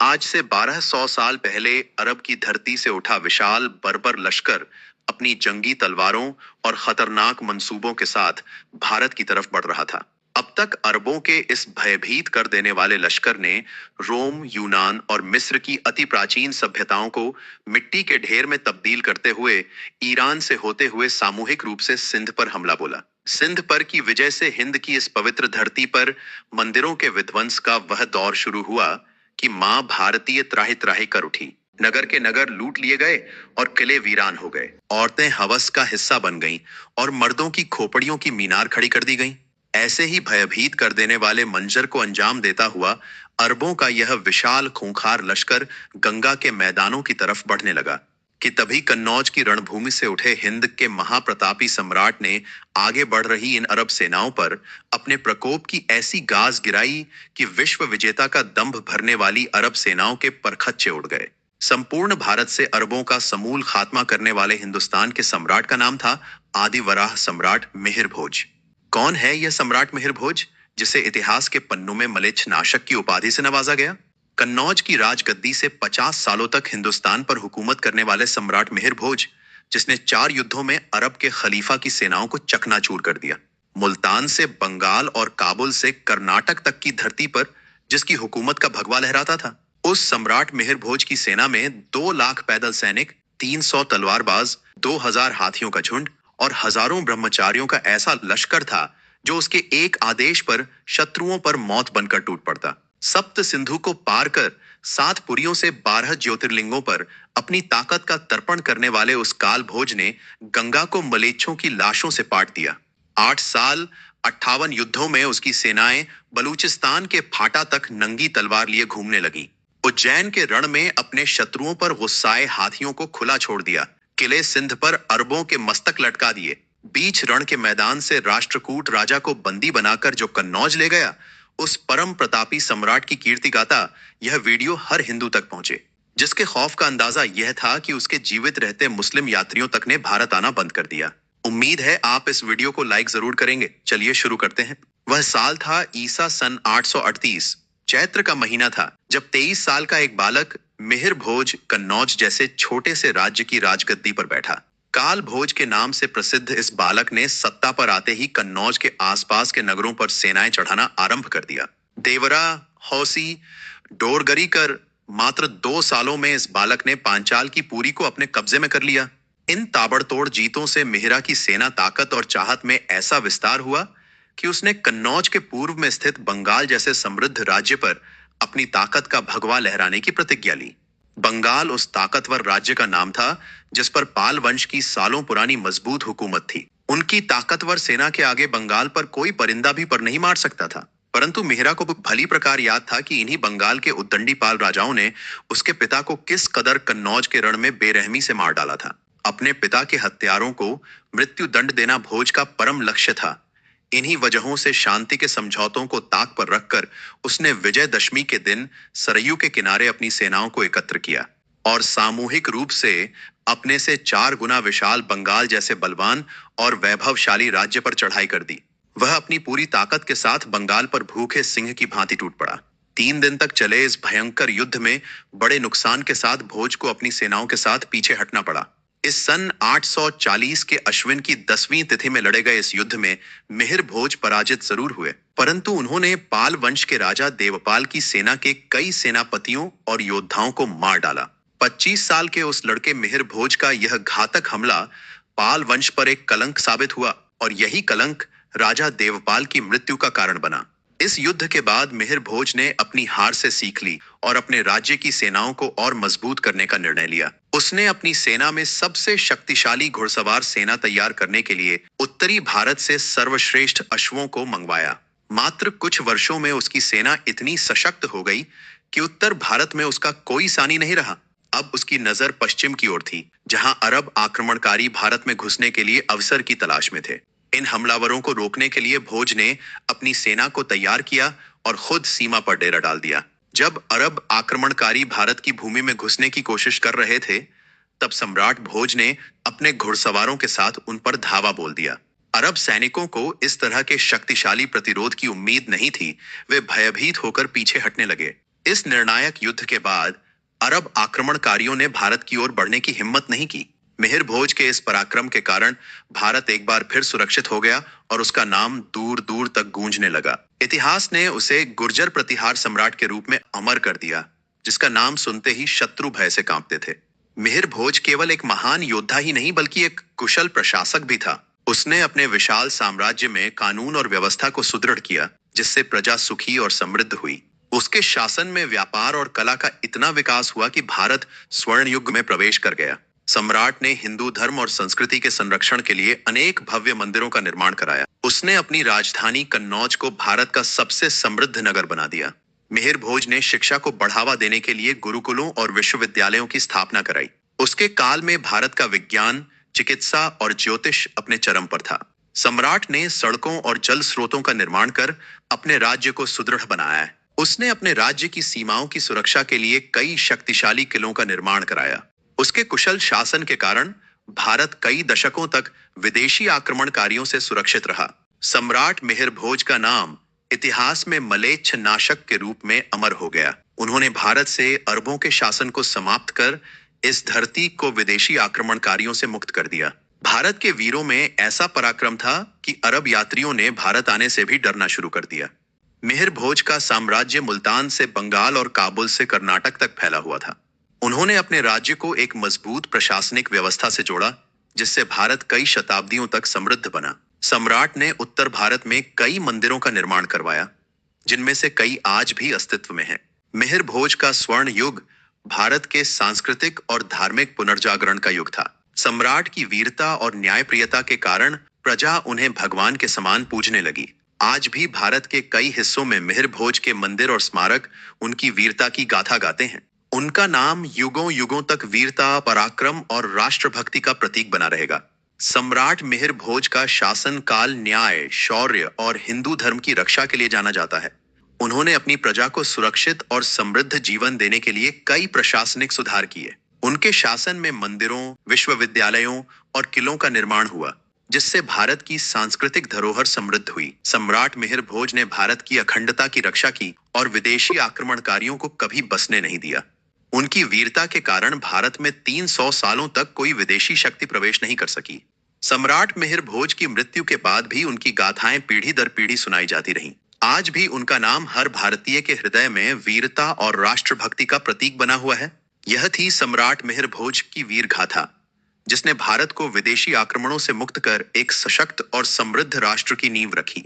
आज से 1200 साल पहले अरब की धरती से उठा विशाल बर्बर लश्कर अपनी जंगी तलवारों और खतरनाक मंसूबों के साथ भारत की तरफ बढ़ रहा था। अब तक अरबों के इस भयभीत कर देने वाले लश्कर ने रोम, यूनान और मिस्र की अति प्राचीन सभ्यताओं को मिट्टी के ढेर में तब्दील करते हुए ईरान से होते हुए सामूहिक रूप से सिंध पर हमला बोला। सिंध पर की विजय से हिंद की इस पवित्र धरती पर मंदिरों के विध्वंस का वह दौर शुरू हुआ कि मां भारतीय त्राहि त्राहि कर उठी। नगर के नगर लूट लिए गए और किले वीरान हो गए। औरतें हवस का हिस्सा बन गईं और मर्दों की खोपड़ियों की मीनार खड़ी कर दी गईं। ऐसे ही भयभीत कर देने वाले मंजर को अंजाम देता हुआ अरबों का यह विशाल खूंखार लश्कर गंगा के मैदानों की तरफ बढ़ने लगा कि तभी कन्नौज की रणभूमि से उठे हिंद के महाप्रतापी सम्राट ने आगे बढ़ रही इन अरब सेनाओं पर अपने प्रकोप की ऐसी गाज गिराई कि विश्व विजेता का दंभ भरने वाली अरब सेनाओं के परखच्चे उड़ गए। संपूर्ण भारत से अरबों का समूल खात्मा करने वाले हिंदुस्तान के सम्राट का नाम था आदिवराह सम्राट मिहिर भोज। कौन है यह सम्राट मिहिर भोज, जिसे इतिहास के पन्नों में मलेच्छ नाशक की उपाधि से नवाजा गया? कन्नौज की राजगद्दी से 50 सालों तक हिंदुस्तान पर हुकूमत करने वाले सम्राट मिहिर भोज, जिसने 4 युद्धों में अरब के खलीफा की सेनाओं को चकनाचूर कर दिया। मुल्तान से बंगाल और काबुल से कर्नाटक तक की धरती पर जिसकी हुकूमत का भगवा लहराता था, उस सम्राट मिहिर भोज की सेना में 2 लाख पैदल सैनिक, 300 तलवारबाज, 2000 हाथियों का झुंड और हजारों ब्रह्मचारियों का ऐसा लश्कर था जो उसके एक आदेश पर शत्रुओं पर मौत बनकर टूट पड़ता। सप्त सिंधु को पार कर 7 पुरियों से 12 ज्योतिर्लिंगों पर अपनी ताकत का तर्पण करने वाले उस काल भोज ने गंगा को मलेच्छों की लाशों से पाट दिया। 8 साल 58 युद्धों में उसकी सेनाएं बलूचिस्तान के फाटा तक नंगी तलवार लिए घूमने लगी। उज्जैन के रण में अपने शत्रुओं पर गुस्साए हाथियों को खुला छोड़ दिया। किले सिंध पर अरबों के मस्तक लटका दिए। बीच रण के मैदान से राष्ट्रकूट राजा को बंदी बनाकर जो कन्नौज ले गया, उस परम प्रतापी सम्राट की कीर्ति गाता यह वीडियो हर हिंदू तक पहुंचे, जिसके खौफ का अंदाजा यह था कि उसके जीवित रहते मुस्लिम यात्रियों तक ने भारत आना बंद कर दिया। उम्मीद है आप इस वीडियो को लाइक जरूर करेंगे। चलिए शुरू करते हैं। वह साल था ईसा सन 838, चैत्र का महीना था, जब 23 साल का एक बालक मिहिर भोज कन्नौज जैसे छोटे से राज्य की राजगद्दी पर बैठा। काल भोज के नाम से प्रसिद्ध इस बालक ने सत्ता पर आते ही कन्नौज के आसपास के नगरों पर सेनाएं चढ़ाना आरंभ कर दिया। देवरा, हौसी, डोरगरी कर मात्र 2 सालों में इस बालक ने पांचाल की पुरी को अपने कब्जे में कर लिया। इन ताबड़तोड़ जीतों से मिहिरा की सेना ताकत और चाहत में ऐसा विस्तार हुआ कि उसने कन्नौज के पूर्व में स्थित बंगाल जैसे समृद्ध राज्य पर अपनी ताकत का भगवा लहराने की प्रतिज्ञा ली। बंगाल उस ताकतवर राज्य का नाम था जिस पर पाल वंश की सालों पुरानी मजबूत हुकूमत थी। उनकी ताकतवर सेना के आगे बंगाल पर कोई परिंदा भी पर नहीं मार सकता था। परंतु मिहिरा को भली प्रकार याद था कि इन्हीं बंगाल के उद्दंडी पाल राजाओं ने उसके पिता को किस कदर कन्नौज के रण में बेरहमी से मार डाला था। अपने पिता के हत्यारों को मृत्यु दंड देना भोज का परम लक्ष्य था। इन्हीं वजहों से शांति के समझौतों को ताक पर रखकर उसने विजयदशमी के दिन सरयू के किनारे अपनी सेनाओं को एकत्र किया और सामूहिक रूप से अपने से 4 गुना विशाल बंगाल जैसे बलवान और वैभवशाली राज्य पर चढ़ाई कर दी। वह अपनी पूरी ताकत के साथ बंगाल पर भूखे सिंह की भांति टूट पड़ा। 3 दिन तक चले इस भयंकर युद्ध में बड़े नुकसान के साथ भोज को अपनी सेनाओं के साथ पीछे हटना पड़ा। इस सन 840 के अश्विन की 10वीं तिथि में लड़े गए इस युद्ध में मिहिर भोज पराजित जरूर हुए, परंतु उन्होंने पाल वंश के राजा देवपाल की सेना के कई सेनापतियों और योद्धाओं को मार डाला। 25 साल के उस लड़के मिहिर भोज का यह घातक हमला पाल वंश पर एक कलंक साबित हुआ और यही कलंक राजा देवपाल की मृत्यु का कारण बना। इस युद्ध के बाद मिहिर भोज ने अपनी हार से सीख ली और अपने राज्य की सेनाओं को और मजबूत करने का निर्णय लिया। उसने अपनी सेना में सबसे शक्तिशाली घुड़सवार सेना तैयार करने के लिए उत्तरी भारत से सर्वश्रेष्ठ अश्वों को मंगवाया। मात्र कुछ वर्षों में उसकी सेना इतनी सशक्त हो गई कि उत्तर भारत में उसका कोई सानी नहीं रहा। अब उसकी नजर पश्चिम की ओर थी, जहां अरब आक्रमणकारी भारत में घुसने के लिए अवसर की तलाश में थे। इन हमलावरों को रोकने के लिए भोज ने अपनी सेना को तैयार किया और खुद सीमा पर डेरा डाल दिया। जब अरब आक्रमणकारी भारत की भूमि में घुसने की कोशिश कर रहे थे, तब सम्राट भोज ने अपने घुड़सवारों के साथ उन पर धावा बोल दिया। अरब सैनिकों को इस तरह के शक्तिशाली प्रतिरोध की उम्मीद नहीं थी। वे भयभीत होकर पीछे हटने लगे। इस निर्णायक युद्ध के बाद अरब आक्रमणकारियों ने भारत की ओर बढ़ने की हिम्मत नहीं की। मिहिर भोज के इस पराक्रम के कारण भारत एक बार फिर सुरक्षित हो गया और उसका नाम दूर दूर तक गूंजने लगा। इतिहास ने उसे गुर्जर प्रतिहार सम्राट के रूप में अमर कर दिया, जिसका नाम सुनते ही शत्रु भय से कांपते थे। मिहिर भोज केवल एक महान योद्धा ही नहीं बल्कि एक कुशल प्रशासक भी था। उसने अपने विशाल साम्राज्य में कानून और व्यवस्था को सुदृढ़ किया, जिससे प्रजा सुखी और समृद्ध हुई। उसके शासन में व्यापार और कला का इतना विकास हुआ कि भारत स्वर्ण युग में प्रवेश कर गया। सम्राट ने हिंदू धर्म और संस्कृति के संरक्षण के लिए अनेक भव्य मंदिरों का निर्माण कराया। उसने अपनी राजधानी कन्नौज को भारत का सबसे समृद्ध नगर बना दिया। मिहिर भोज ने शिक्षा को बढ़ावा देने के लिए गुरुकुलों और विश्वविद्यालयों की स्थापना कराई। उसके काल में भारत का विज्ञान, चिकित्सा और ज्योतिष अपने चरम पर था। सम्राट ने सड़कों और जल स्रोतों का निर्माण कर अपने राज्य को सुदृढ़ बनाया है। उसने अपने राज्य की सीमाओं की सुरक्षा के लिए कई शक्तिशाली किलों का निर्माण कराया। उसके कुशल शासन के कारण भारत कई दशकों तक विदेशी आक्रमणकारियों से सुरक्षित रहा। सम्राट मिहिर भोज का नाम इतिहास में मलेच्छ नाशक के रूप में अमर हो गया। उन्होंने भारत से अरबों के शासन को समाप्त कर इस धरती को विदेशी आक्रमणकारियों से मुक्त कर दिया। भारत के वीरों में ऐसा पराक्रम था कि अरब यात्रियों ने भारत आने से भी डरना शुरू कर दिया। मिहिर भोज का साम्राज्य मुल्तान से बंगाल और काबुल से कर्नाटक तक फैला हुआ था। उन्होंने अपने राज्य को एक मजबूत प्रशासनिक व्यवस्था से जोड़ा, जिससे भारत कई शताब्दियों तक समृद्ध बना। सम्राट ने उत्तर भारत में कई मंदिरों का निर्माण करवाया, जिनमें से कई आज भी अस्तित्व में हैं। मिहिर भोज का स्वर्ण युग भारत के सांस्कृतिक और धार्मिक पुनर्जागरण का युग था। सम्राट की वीरता और न्यायप्रियता के कारण प्रजा उन्हें भगवान के समान पूजने लगी। आज भी भारत के कई हिस्सों में मिहिर भोज के मंदिर और स्मारक उनकी वीरता की गाथा गाते हैं। उनका नाम युगों युगों तक वीरता, पराक्रम और राष्ट्रभक्ति का प्रतीक बना रहेगा। सम्राट मिहिर भोज का शासन काल न्याय, शौर्य और हिंदू धर्म की रक्षा के लिए जाना जाता है। उन्होंने अपनी प्रजा को सुरक्षित और समृद्ध जीवन देने के लिए कई प्रशासनिक सुधार किए। उनके शासन में मंदिरों, विश्वविद्यालयों और किलों का निर्माण हुआ, जिससे भारत की सांस्कृतिक धरोहर समृद्ध हुई। सम्राट मिहिर भोज ने भारत की अखंडता की रक्षा की और विदेशी आक्रमणकारियों को कभी बसने नहीं दिया। उनकी वीरता के कारण भारत में 300 सालों तक कोई विदेशी शक्ति प्रवेश नहीं कर सकी। सम्राट मिहिर भोज की मृत्यु के बाद भी उनकी गाथाएं पीढ़ी दर पीढ़ी सुनाई जाती रहीं। आज भी उनका नाम हर भारतीय के हृदय में वीरता और राष्ट्रभक्ति का प्रतीक बना हुआ है। यह थी सम्राट मिहिर भोज की वीर गाथा, जिसने भारत को विदेशी आक्रमणों से मुक्त कर एक सशक्त और समृद्ध राष्ट्र की नींव रखी।